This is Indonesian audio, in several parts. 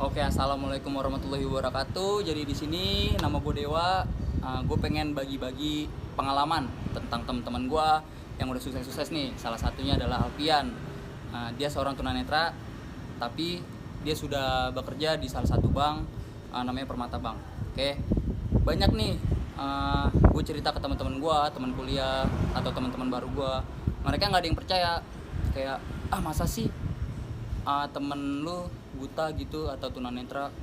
Oke, assalamualaikum warahmatullahi wabarakatuh. Jadi di sini nama gue Dewa. Gue pengen bagi-bagi pengalaman tentang teman-teman gue yang udah sukses-sukses nih. Salah satunya adalah Alfian. Dia seorang tunanetra, tapi dia sudah bekerja di salah satu bank, namanya Permata Bank. Oke, banyak nih. Gue cerita ke teman-teman gue, teman kuliah atau teman-teman baru gue. Mereka nggak ada yang percaya. Kayak, masa sih temen lu buta gitu atau tunanetra.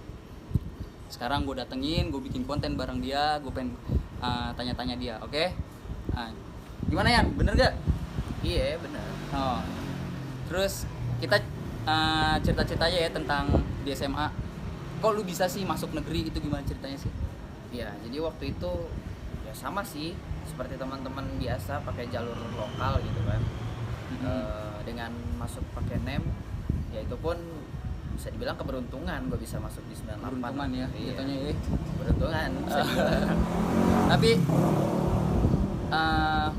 Sekarang gue datengin, gue bikin konten bareng dia, gue pengen tanya-tanya dia, oke? Gimana ya, bener gak? Iya benar. Oh. Terus kita cerita-cerita aja ya tentang di SMA. Kok lu bisa sih masuk negeri, itu gimana ceritanya sih? Iya, jadi waktu itu ya sama sih seperti teman-teman biasa pakai jalur lokal gitu kan. Dengan masuk pakai NEM, ya itu pun bisa dibilang keberuntungan gue bisa masuk di 98. Beruntungan ya, Iya. jatuhnya ya. Beruntungan bisa dibilang. Tapi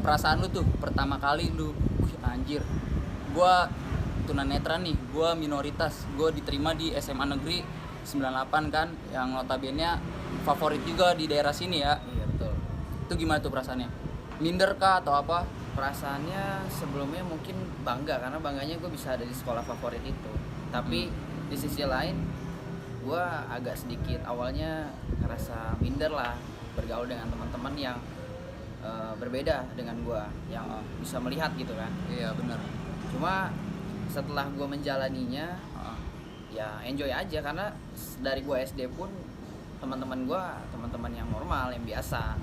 perasaan lu tuh pertama kali lu, anjir, gua tunanetra nih, gua minoritas, gua diterima di SMA Negeri 98 kan, yang notabene favorit juga di daerah sini ya. Iya betul. Itu gimana tuh perasaannya? Minder kah atau apa? Perasaannya sebelumnya mungkin bangga karena bangganya gue bisa ada di sekolah favorit itu. Tapi di sisi lain gue agak sedikit awalnya ngerasa minder lah bergaul dengan teman-teman yang berbeda dengan gue, yang bisa melihat gitu kan. Iya benar. Cuma setelah gue menjalaninya ya enjoy aja karena dari gue SD pun teman-teman gue teman-teman yang normal, yang biasa,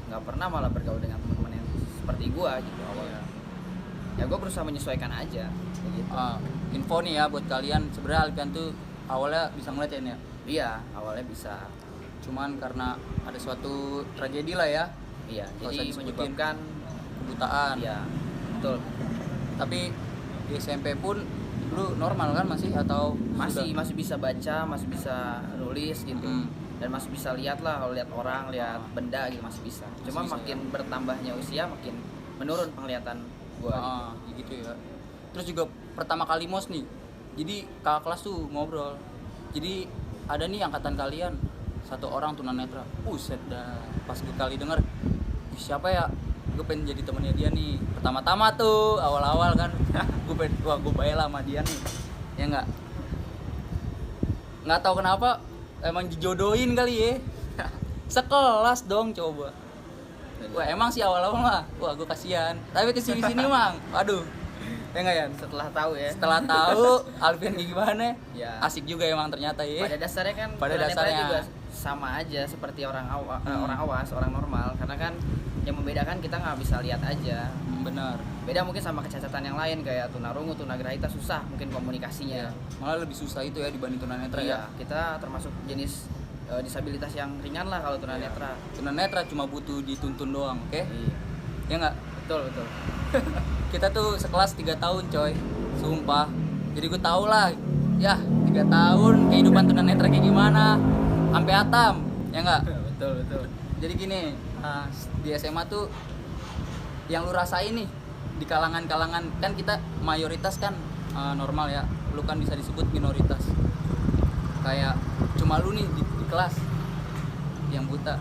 nggak pernah malah bergaul dengan teman-teman yang seperti gue gitu awalnya. Ya gue berusaha menyesuaikan aja gitu. Info nih ya buat kalian, sebenarnya Alfian tuh awalnya bisa ngeliatin ya. Iya awalnya bisa. Cuman karena ada suatu tragedi lah ya. Iya Nggak usah jadi disebutin. menyebabkan Kebutaan. Iya betul. Tapi di SMP pun lu normal kan masih atau Masih bisa baca, masih bisa nulis gitu. Dan masih bisa lihat lah, kalau lihat orang, lihat benda gitu masih bisa. Cuma bisa, makin ya? bertambahnya usia makin menurun penglihatan gua. gitu ya. Terus juga pertama kali mos nih, jadi kakak kelas tuh ngobrol, jadi ada nih angkatan kalian satu orang tunanetra. Set dah, pas gue kali denger, siapa ya, gue pengen jadi temennya dia nih. Pertama-tama tuh awal-awal kan gue pengen, gue bayar sama dia nih, ya nggak tahu kenapa emang dijodohin kali ya. Sekelas dong coba. Wah emang sih awal-awal mah, gue kasihan. Tapi kesini-sini mang, waduh, ya nggak ya? Setelah tahu ya. Setelah tahu Alfian gimana, Ya. asik juga emang ternyata ya. Pada dasarnya kan Pada tunanetra dasarnya. juga sama aja seperti orang awas, orang normal. Karena kan yang membedakan kita nggak bisa lihat aja. Benar. Beda mungkin sama kecacatan yang lain kayak tunarungu, tunagrahita susah mungkin komunikasinya. Malah lebih susah itu ya dibanding tunanetra ya. Iya, kita termasuk jenis disabilitas yang ringan lah kalau tunanetra. Tunanetra cuma butuh dituntun doang, oke? Iya. Ya nggak? Betul. Kita tuh sekelas 3 tahun coy, sumpah. Jadi gue tau lah, ya 3 tahun kehidupan tunanetra kayak gimana, sampai atam, ya nggak? Betul. Jadi gini, di SMA tuh yang lu rasain nih di kalangan-kalangan, kan kita mayoritas kan normal ya, lu kan bisa disebut minoritas. Kayak cuma lu nih di kelas yang buta.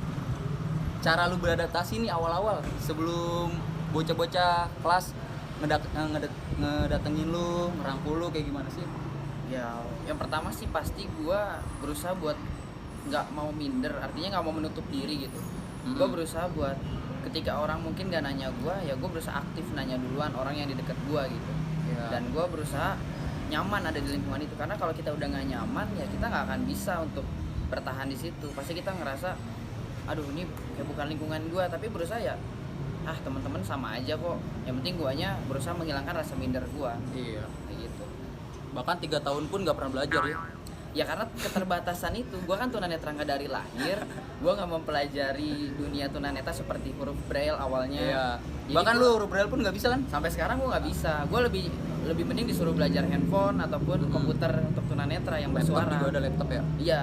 Cara lu beradaptasi nih awal-awal sebelum bocah-bocah kelas ngedatengin lu, ngerangkul lu kayak gimana sih? Ya, yang pertama sih pasti gua berusaha buat nggak mau minder, artinya nggak mau menutup diri gitu. Gua berusaha buat ketika orang mungkin gak nanya gua, ya gua berusaha aktif nanya duluan orang yang di dekat gua gitu. Ya. Dan gua berusaha nyaman ada di lingkungan itu, karena kalau kita udah nggak nyaman ya kita nggak akan bisa untuk bertahan di situ. Pasti kita ngerasa aduh ini kayak bukan lingkungan gua, tapi berusaha ya teman-teman sama aja kok, yang penting guanya berusaha menghilangkan rasa minder gua. Iya. Kayak gitu. Bahkan 3 tahun pun nggak pernah belajar ya. Ya karena keterbatasan itu, gue kan tunanetra nggak dari lahir, gue nggak mempelajari dunia tunanetra seperti huruf braille awalnya. Iya. Jadi Bahkan gua- lu huruf braille pun nggak bisa kan? sampai sekarang gue nggak bisa. Gue lebih mending disuruh belajar handphone ataupun komputer untuk tunanetra yang Laptop bersuara. juga ada laptop ya. Iya,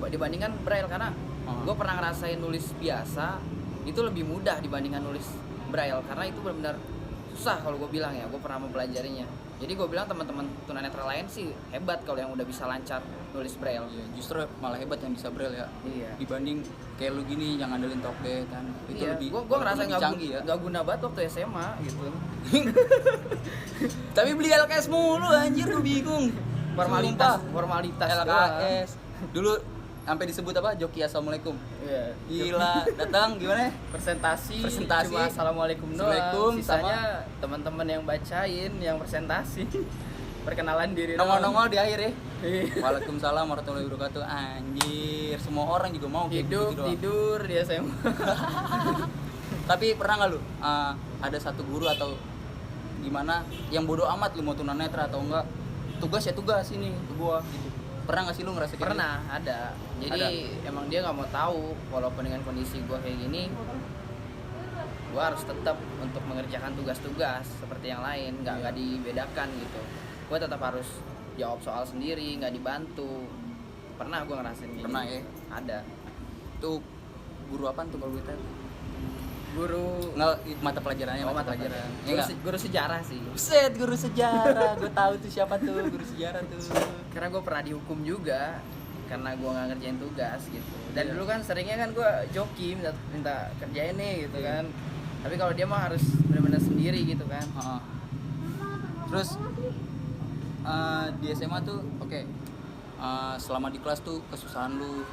dibandingkan braille karena gue pernah ngerasain nulis biasa itu lebih mudah dibandingkan nulis braille karena itu benar-benar susah kalau gue bilang ya. Gue pernah mempelajarinya. Jadi gue bilang teman-teman tunanetra lain sih hebat kalau yang udah bisa lancar nulis braille. Iya, justru malah hebat yang bisa braille ya. Iya. Dibanding kayak lu gini yang ngandelin Tokdet kan. Itu Iya, lebih gue ngerasa lebih canggih ya. nggak guna banget waktu SMA gitu. Tapi beli LKS mulu anjir, gue bingung. Formalitas doang. LKS. Dulu sampai disebut apa? Joki Assalamualaikum. Iya. Gila, datang gimana? Presentasi Presentasi. cuma assalamualaikum Assalamualaikum, doang. Sisanya teman-teman yang bacain, yang presentasi. Perkenalan diri doang. Nongol-nongol di akhir ya. Iya. Waalaikumsalam warahmatullahi wabarakatuh. Anjir, semua orang juga mau kayak Hidup gitu doang. tidur di SMA. Tapi pernah nggak lu ada satu guru atau gimana yang bodoh amat lu mau tunanetra atau enggak? Tugas ya tugas ini ke gua gitu. Pernah nggak sih lu ngerasa kayak Pernah ada. Jadi emang dia nggak mau tahu walaupun dengan kondisi gua kayak gini, gua harus tetap untuk mengerjakan tugas-tugas seperti yang lain, nggak dibedakan gitu. Gua tetap harus jawab soal sendiri, nggak dibantu. Pernah gua ngerasain gitu. Pernah ya? Ada. Tuh guru apaan tuh kalau gue tahu? Guru Nggak, mata pelajarannya mata pelajaran. Guru sejarah sih. Buset, guru sejarah. Gue tahu tuh siapa tuh guru sejarah tuh. Karena gue pernah dihukum juga karena gue nggak ngerjain tugas gitu. Dan Iya. dulu kan seringnya kan gue joki minta kerjain nih gitu Iya. kan. Tapi kalau dia mah harus benar-benar sendiri gitu kan. Heeh. Terus di SMA tuh oke. Selama di kelas tuh kesusahan lu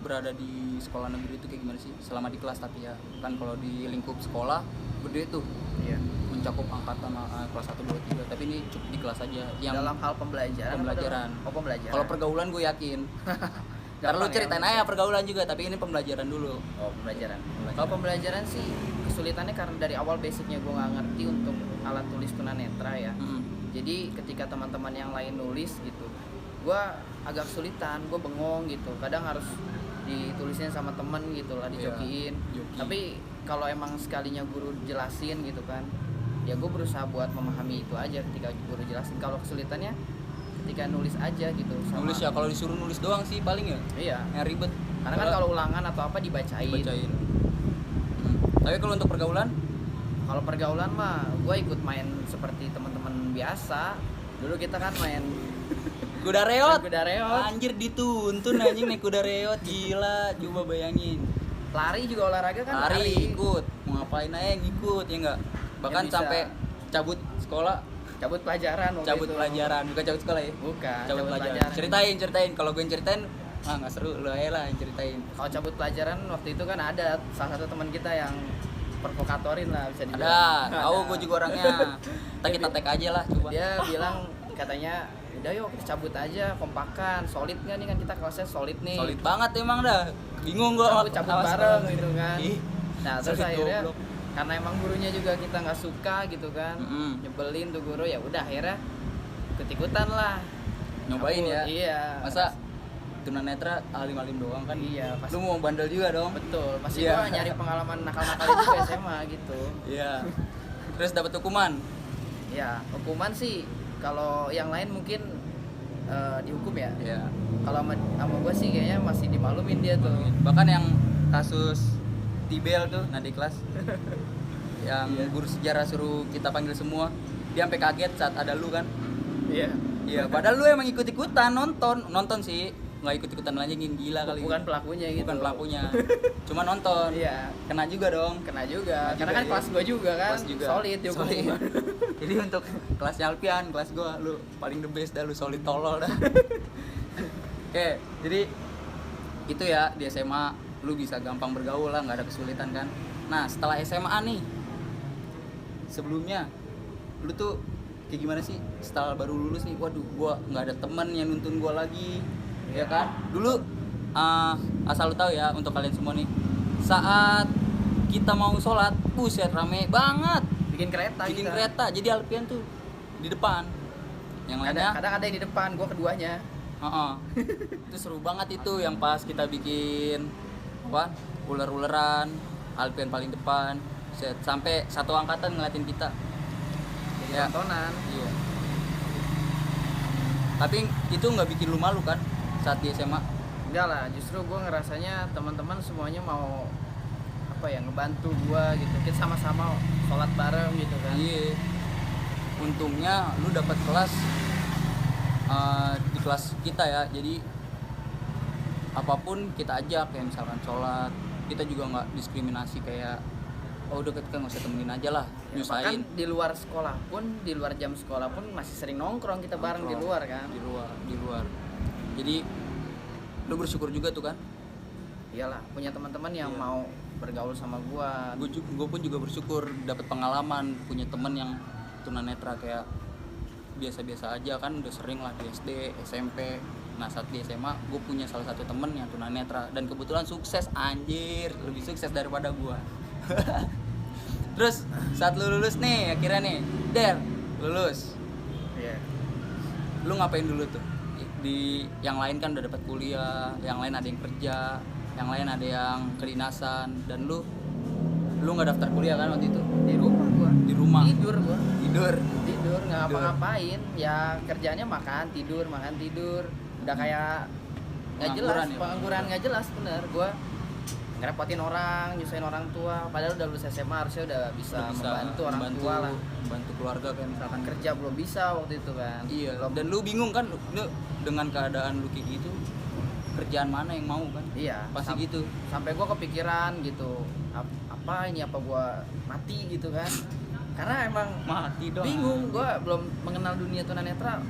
berada di sekolah negeri itu kayak gimana sih? Selama di kelas tapi ya kan kalau di lingkup sekolah gede tuh Iya. mencakup angkatan kelas 1, 2, 3, tapi ini cukup di kelas aja yang Dalam hal pembelajaran. pembelajaran. Oh pembelajaran. Kalau pergaulan gue yakin. Ntar lu Gampang ceritain ya, aja pergaulan juga, tapi ini pembelajaran dulu. Oh pembelajaran. Kalau pembelajaran sih kesulitannya karena dari awal basicnya gue nggak ngerti untuk alat tulis tunanetra ya. Jadi ketika teman-teman yang lain nulis gitu, gue agak kesulitan, gue bengong gitu. Kadang harus ditulisin sama temen gitu lah, dijokiin. Joki. Tapi kalau emang sekalinya guru jelasin gitu kan, ya gue berusaha buat memahami itu aja ketika guru jelasin. Kalau kesulitannya ketika nulis aja gitu. Sama, Nulis ya, kalau disuruh nulis doang sih paling ya Iya. yang ribet. Karena kan kalau ulangan atau apa dibacain. dibacain. Tapi kalau untuk pergaulan, Kalau pergaulan mah gue ikut main seperti teman-teman biasa. Dulu kita kan main kuda reot. kuda reot. Anjir dituntun anjing naik kuda reot, gila. Coba bayangin. Lari juga olahraga kan, Lari ikut, mau ngapain aja ngikut ya enggak. Bahkan bisa. sampai cabut sekolah, Cabut pelajaran waktu cabut itu. pelajaran, bukan cabut sekolah ya. Bukan, Cabut pelajaran. Ceritain. Kalau gue yang ceritain, nggak seru, lu aja lah yang ceritain. Kalau cabut pelajaran waktu itu kan ada salah satu teman kita yang provokatorin lah bisa dibilang. Ada, tahu gue juga orangnya. Kita tag aja lah coba. Dia bilang katanya udah yuk kita cabut aja, kompakan, solid nggak nih kan kita kelasnya solid nih. Solid banget emang dah. Bingung gua Cabut bareng gitu kan. Ih, Nah terus solid akhirnya goblok. karena emang gurunya juga kita nggak suka gitu kan, nyebelin tuh guru, ya udah akhirnya ikut-ikutan lah. Nyobain ya. Iya. Masa tunanetra alim-alim doang kan? Iya, pasti. Lu mau bandel juga dong. Betul, pasti Iya. gua nyari pengalaman nakal-nakal juga SMA gitu. Iya. Terus dapat hukuman. Ya, hukuman sih kalau yang lain mungkin dihukum ya. Iya. Kalau sama gua sih kayaknya masih dimaklumin dia tuh. Bahkan yang kasus Tibel tuh nanti kelas yang Iya. guru sejarah suruh kita panggil semua, dia sampai kaget saat ada lu kan. Iya. Iya, padahal lu emang ikut-ikutan nonton sih, nggak ikut-ikutan lanjutin, gila kali. Bukan pelakunya gitu. Bukan pelakunya, cuma nonton. Iya. Kena juga dong. Kena juga. Kena Karena juga, kan iya. kelas gua juga kan. Kelas juga. Solid dihukum. Solid. Jadi untuk kelasnya Alpian, kelas gua lu paling the best dah, lu solid tolol dah. Oke, jadi itu ya di SMA lu bisa gampang bergaul lah, nggak ada kesulitan kan. Nah setelah SMA nih, sebelumnya lu tuh kayak gimana sih setelah baru lulus nih? Waduh, gua nggak ada teman yang nuntun gua lagi, ya kan? Dulu asal lu tahu ya untuk kalian semua nih, saat kita mau sholat, buset rame banget. Bikin kereta Bikin kita. kereta, jadi Alpian tuh di depan, yang lainnya Kadang ada yang di depan, gua keduanya. itu seru banget itu yang pas kita bikin apa uler-uleran, Alpian paling depan, sampai satu angkatan ngeliatin kita. Jadi Ya. tontonan. Iya. Tapi itu nggak bikin lu malu kan saat di SMA? Enggak lah, justru gue ngerasanya teman-teman semuanya mau apa ya, ngebantu gue gitu. Kita sama-sama sholat bareng gitu kan. Iya. untungnya lu dapat kelas di kelas kita ya, jadi apapun kita ajak, kayak misalkan sholat kita juga nggak diskriminasi kayak udah ketika nggak usah temenin aja lah, Ya, bahkan nyusahin. di luar sekolah pun, di luar jam sekolah pun masih sering nongkrong kita bareng di luar kan. Di luar jadi lu bersyukur juga tuh kan. Iyalah, punya teman-teman yang Iya. mau bergaul sama gua. Gue pun juga bersyukur dapat pengalaman punya temen yang tunanetra, kayak biasa-biasa aja kan, udah sering lah di SD, SMP. Nah saat di SMA gue punya salah satu temen yang tunanetra dan kebetulan sukses, anjir, lebih sukses daripada gue. Terus saat lu lulus nih akhirnya nih, Der, lulus, Iya. lu ngapain dulu tuh? Di yang lain kan udah dapat kuliah, yang lain ada yang kerja, yang lain ada yang kedinasan, dan lu nggak daftar kuliah kan waktu itu? Di rumah gua. Di rumah Tidur gua. tidur. Tidur, nggak ngapa-ngapain. Ya kerjanya makan tidur. Udah kayak nggak jelas, Pengangguran ya? pengangguran nggak jelas bener. Gua ngerepotin orang, nyusahin orang tua. Padahal udah lulus SMA harusnya udah bisa membantu orang tua lah. Membantu keluarga kayak misalkan. Kerja belum bisa waktu itu kan. Iya. Belum. Dan lu bingung kan, lu dengan keadaan lu kayak gitu, kerjaan mana yang mau kan? Iya. Pasti gitu. Sampai gua kepikiran gitu. Apa gua mati gitu kan. Karena emang Mati dong. bingung, gua belum mengenal dunia tunanetra,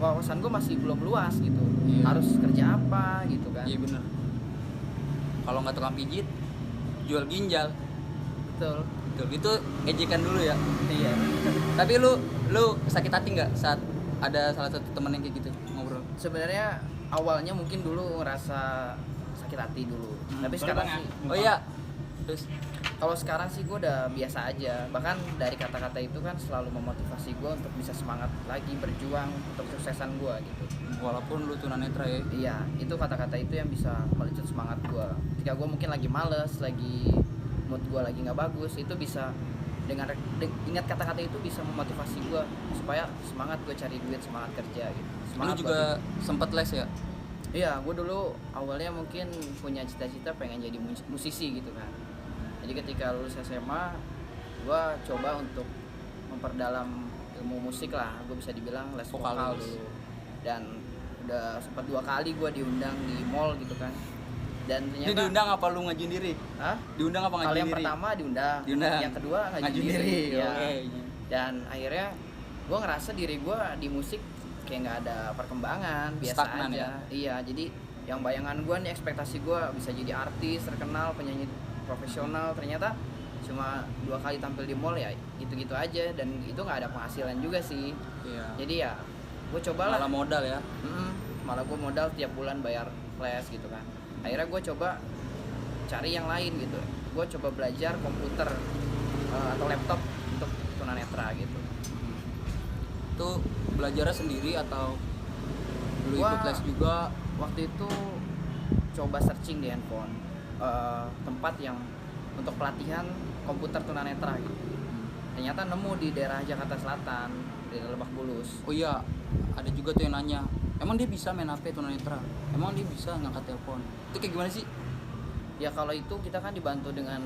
wawasan gua masih belum luas gitu. Iya. Harus kerja apa gitu kan. Iya bener. Kalau nggak tukang pijit, jual ginjal. Betul. Tuh, itu ejekan dulu ya. Iya. Tapi lu sakit hati nggak saat ada salah satu temen yang kayak gitu ngobrol? Sebenarnya awalnya mungkin dulu ngerasa sakit hati dulu. Tapi sekarang sih, Oh iya. Terus kalau sekarang sih gue udah biasa aja. Bahkan dari kata-kata itu kan selalu memotivasi gue untuk bisa semangat lagi berjuang untuk kesuksesan gue gitu. walaupun lu tunanetra ya. Iya, itu kata-kata itu yang bisa melecut semangat gue. Ketika gue mungkin lagi males, lagi mood gue lagi nggak bagus, itu bisa dengan ingat kata-kata itu bisa memotivasi gue supaya semangat gue cari duit, semangat kerja gitu. Lu Semangat juga sempet les ya? Iya, gue dulu awalnya mungkin punya cita-cita pengen jadi musisi gitu kan. Jadi ketika lulus SMA, gue coba untuk memperdalam ilmu musik lah. Gue bisa dibilang les vokal Vokalis. dulu. Dan udah sempat 2 kali gue diundang di mall gitu kan. Dan Ini ternyata diundang apa lu ngajuin diri? Hah? Diundang apa Kalau ngajuin yang diri? pertama diundang, Diundang. yang kedua ngajuin Ngajuin diri. diri. Ya. Oke. Dan akhirnya gue ngerasa diri gue di musik kayak nggak ada perkembangan, biasa Stagnan aja. ya? Iya, jadi yang bayangan gue nih, ekspektasi gue bisa jadi artis terkenal, penyanyi profesional, ternyata cuma 2 kali tampil di mall ya gitu-gitu aja, dan itu nggak ada penghasilan juga sih. Iya. Jadi ya gue cobalah. Malah modal ya. Malah gue modal tiap bulan bayar les gitu kan. Akhirnya gue coba cari yang lain gitu. Gue coba belajar komputer atau laptop untuk tunanetra gitu. Itu belajarnya sendiri atau lu Gua- ikut les juga? Waktu itu coba searching di handphone tempat yang untuk pelatihan komputer tunanetra gitu. Ternyata nemu di daerah Jakarta Selatan, di Lebak Bulus. Oh iya, ada juga tuh yang nanya, emang dia bisa main HP tunanetra? Emang dia bisa ngangkat telepon? Itu kayak gimana sih? Ya kalau itu kita kan dibantu dengan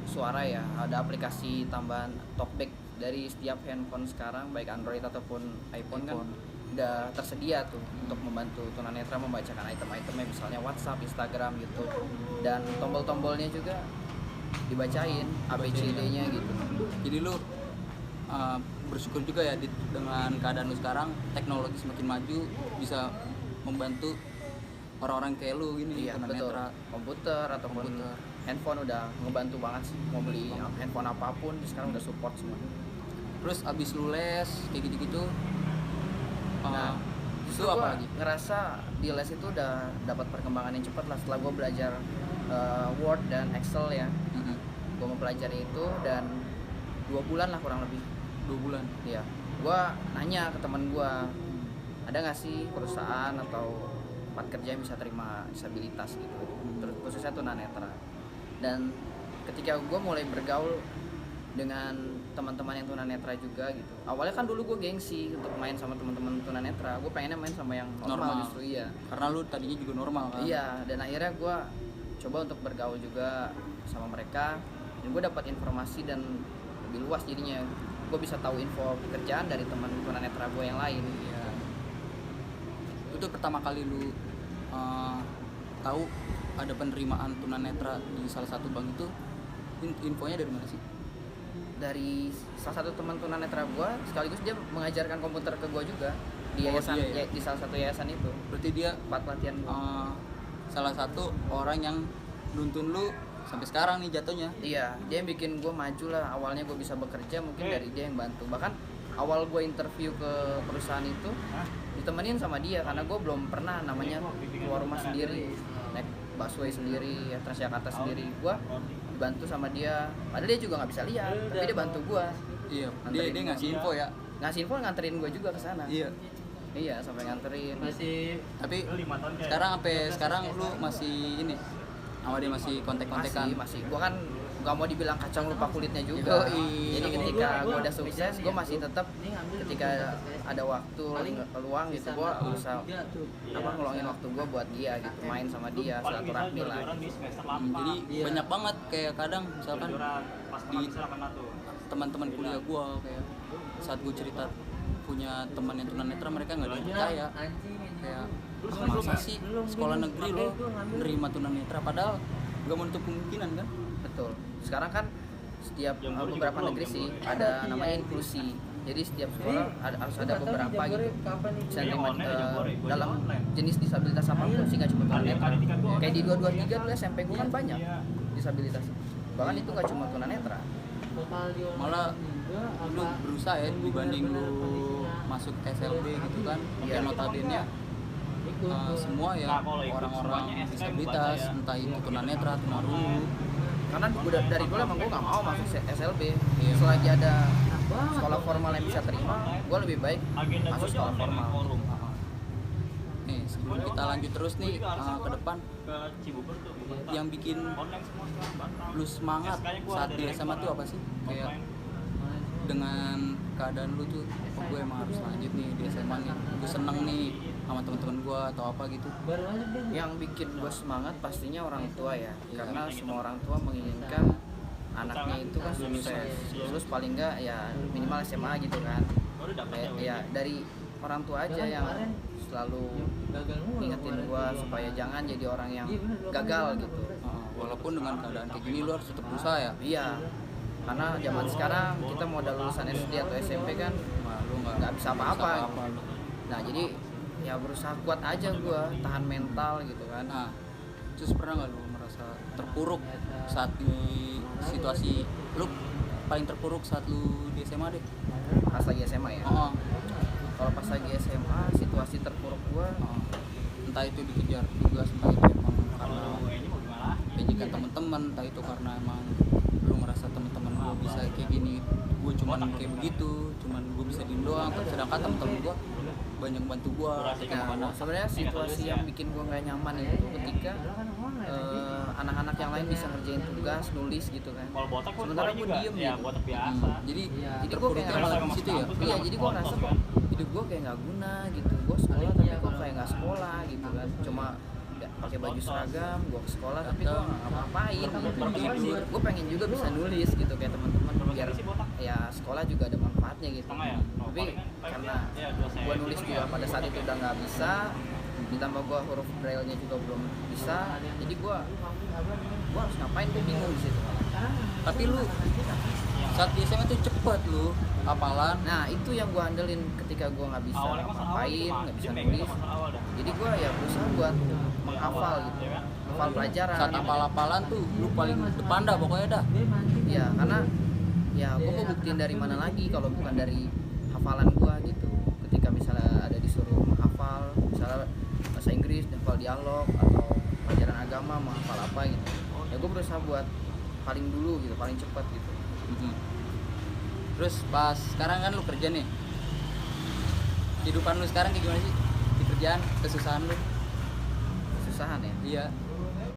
suara ya, ada aplikasi tambahan talkback dari setiap handphone sekarang, baik Android ataupun iPhone kan udah tersedia tuh untuk membantu tunanetra membacakan item-itemnya, misalnya WhatsApp, Instagram, YouTube, dan tombol-tombolnya juga dibacain ABCD-nya gitu. Jadi lu bersyukur juga ya dengan keadaan lu sekarang, teknologi semakin maju bisa membantu orang-orang kayak lu gini, Iya betul. tunanetra. Komputer ataupun Komputer. handphone udah ngebantu banget sih. Mau beli handphone apapun sekarang udah support semua. Terus abis lu les kayak gitu-gitu, Nah, itu Justru apa gua lagi? ngerasa di les itu udah dapat perkembangan yang cepat lah setelah gue belajar Word dan Excel ya. Mhm. Gue mempelajari itu dan 2 bulan lah kurang lebih. 2 bulan. Iya. Gue nanya ke teman gue, ada nggak sih perusahaan atau tempat kerja yang bisa terima disabilitas gitu, terus khususnya tunanetra. Dan ketika gue mulai bergaul dengan teman-teman yang tunanetra juga gitu, awalnya kan dulu gue gengsi untuk main sama teman-teman tunanetra, gue pengennya main sama yang normal justru. Iya. Karena lu tadinya juga normal kan? Iya, dan akhirnya gue coba untuk bergaul juga sama mereka, dan gue dapat informasi dan lebih luas jadinya. gue bisa tahu info pekerjaan dari teman tunanetra gue yang lain. Iya. Itu pertama kali lu tahu ada penerimaan tunanetra di salah satu bank itu, infonya dari mana sih? Dari salah satu teman tunanetra gue, sekaligus dia mengajarkan komputer ke gue juga di yayasan, dia ya? di salah satu yayasan itu. Berarti dia Tempat pelatihan gue. salah satu orang yang nuntun lu sampai sekarang nih jatuhnya. Iya, dia yang bikin gue maju lah. Awalnya gue bisa bekerja mungkin dari dia yang bantu. Bahkan awal gue interview ke perusahaan itu ditemenin sama dia, karena gue belum pernah namanya keluar rumah sendiri, naik busway sendiri, ya, Transjakarta sendiri. Gue dibantu sama dia, padahal dia juga nggak bisa lihat, tapi dia bantu gue. Iya, dia Nganterin ngasih info ya. Ngasih info, nganterin gue juga ke sana. Iya. Iya, sampai nganterin. Tapi sekarang sampai sekarang lu masih ini sama dia masih kontak-kontakan? Masih. Gue kan gak mau dibilang kacang lupa kulitnya juga. Yoi. Jadi ketika gue udah sukses, gue masih tetap ketika ada waktu luang gitu, gue berusaha ngeluangin waktu gue buat dia gitu, main sama dia, silaturahmi lah. Jadi banyak banget kayak kadang misalkan di teman-teman kuliah gue, kayak saat gue cerita punya teman yang tunanetra, mereka nggak ada yang percaya. Kayak masa sih sekolah negeri lo nerima tunanetra, padahal nggak menutup kemungkinan kan. Betul. Sekarang kan setiap beberapa negeri sih ada namanya inklusi. Jadi setiap sekolah harus ada beberapa gitu sentimen dalam jenis disabilitas apapun sih, nggak cuma tunanetra. Kayak di 223 dulu SMP gue kan banyak disabilitas. Bahkan itu nggak cuma tunanetra. Malah lu berusaha ya, dibanding lu masuk SLB gitu kan, Iya. notabene semua ya orang-orang disabilitas, entah itu tunanetra, tunarungu. Karena dari dulu emang gue gak mau masuk SLB. Iya. Selagi ada sekolah formal yang bisa terima, gue lebih baik masuk sekolah formal. Nih sebelum kita lanjut terus nih ke depan, yang bikin lu semangat saat di SMA tuh apa sih? Kayak dengan keadaan lu tuh, oh gue emang harus lanjut nih di SMA nih, gue seneng nih sama teman-teman gue atau apa gitu. Yang bikin gue semangat pastinya orang tua ya, karena semua orang tua menginginkan anaknya itu kan sukses, lulus paling enggak ya minimal SMA gitu kan. Ya dari orang tua aja yang selalu ngingetin gue supaya jangan jadi orang yang gagal gitu. Walaupun dengan keadaan kayak gini lu harus tetap berusaha ya. Iya, karena zaman sekarang kita mau udah lulusan SD atau SMP kan Lu nggak bisa apa-apa. Nah jadi ya berusaha kuat aja gue, tahan mental gitu kan. Nah, terus pernah nggak lu merasa terpuruk saat di situasi lu paling terpuruk saat lu di SMA deh? Pas lagi SMA ya. Oh, Kalau pas lagi SMA situasi terpuruk gue, entah itu dikejar tugas, entah itu emang karena pendidikan teman-teman, entah itu karena emang lu ngerasa teman-teman lu bisa kayak gini, gue cuman kayak begitu, cuman gue bisa diem doang, sedangkan teman-teman gue banyak bantu gue. nah, sebenarnya situasi yang bikin gue nggak nyaman itu ketika anak-anak yang lain bisa ngerjain tugas, nulis gitu kan. Sementara gue diem gitu. Jadi Jadi gue terpuruknya kayak malah ngerasa di situ ya. Iya, jadi gue ngerasa kok hidup gue kayak nggak guna gitu. Gue sekolah tapi kok kayak nggak sekolah gitu kan. Cuma ya, pakai baju seragam, gue ke sekolah tapi gue nggak ngapa-ngapain. Gue pengen juga bisa nulis gitu kayak teman-teman, biar ya sekolah juga ada manfaatnya gitu. Tapi karena gue nulis juga pada saat itu udah nggak bisa, ditambah gue huruf braille-nya juga belum bisa, jadi gue harus ngapain, gue bingung di situ. Tapi lu saat di SMA tuh cepet lu hafalan. Nah itu yang gue andelin ketika gue nggak bisa ngapain, nggak bisa nulis, jadi gue ya berusaha buat menghafal gitu, hafal pelajaran. Saat hafal-hafalan tuh lu paling depan dah pokoknya dah. Ya karena ya gue mau buktiin dari mana lagi kalau bukan dari hafalan gue gitu. Ketika misalnya ada disuruh menghafal, misalnya bahasa Inggris, hafal dialog atau pelajaran agama, menghafal apa gitu, ya gue berusaha buat paling dulu gitu, paling cepat gitu. Terus pas sekarang kan lu kerja nih, kehidupan lu sekarang kayak gimana sih di kerjaan, kesusahan lu? Kesusahan ya. Iya.